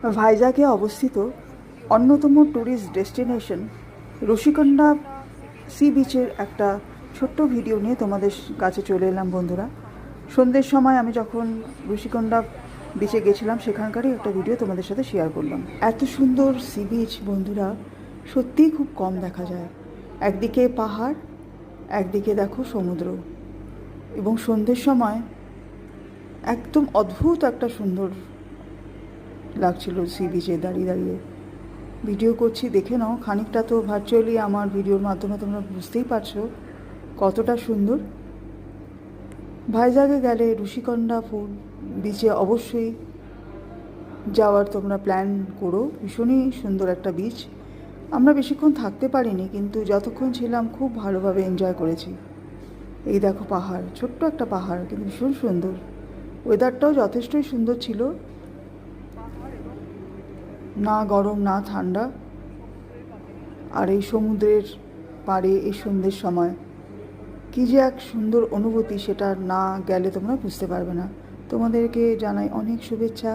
ভাইজাগে অবস্থিত অন্যতম tourist destination ঋষিকন্যা C বিচের একটা ছোট্ট ভিডিও নিয়ে তোমাদের কাছে চলে এলাম বন্ধুরা। সন্ধ্যের সময় আমি যখন ঋষিকন্যা বিচে গেছিলাম সেখানকারই একটা ভিডিও তোমাদের সাথে শেয়ার করলাম। এত সুন্দর সি বিচ বন্ধুরা সত্যিই খুব কম দেখা যায়। একদিকে পাহাড়, একদিকে দেখো সমুদ্র, এবং সন্ধ্যের সময় একদম অদ্ভুত একটা সুন্দর লাগছিল সি বিচে দাঁড়িয়ে দাঁড়িয়ে। ভিডিও করছি, দেখে নাও। খানিকটা তো ভার্চুয়ালি আমার ভিডিওর মাধ্যমে তোমরা বুঝতেই পারছো কতটা সুন্দর। ভাইজাগে গেলে ঋষিকন্যা বিচে অবশ্যই যাওয়ার তোমরা প্ল্যান করো। ভীষণই সুন্দর একটা বিচ। আমরা বেশিক্ষণ থাকতে পারিনি, কিন্তু যতক্ষণ ছিলাম খুব ভালোভাবে এনজয় করেছি। এই দেখো পাহাড়, ছোট্ট একটা পাহাড়, কিন্তু ভীষণ সুন্দর। ওয়েদারটাও যথেষ্টই সুন্দর ছিল, না গরম না ঠান্ডা। আর এই সমুদ্রের পাড়ে এই সন্ধ্যের সময় কী যে এক সুন্দর অনুভূতি, সেটা না গেলে তোমরা বুঝতে পারবে না। তোমাদেরকে জানাই অনেক শুভেচ্ছা।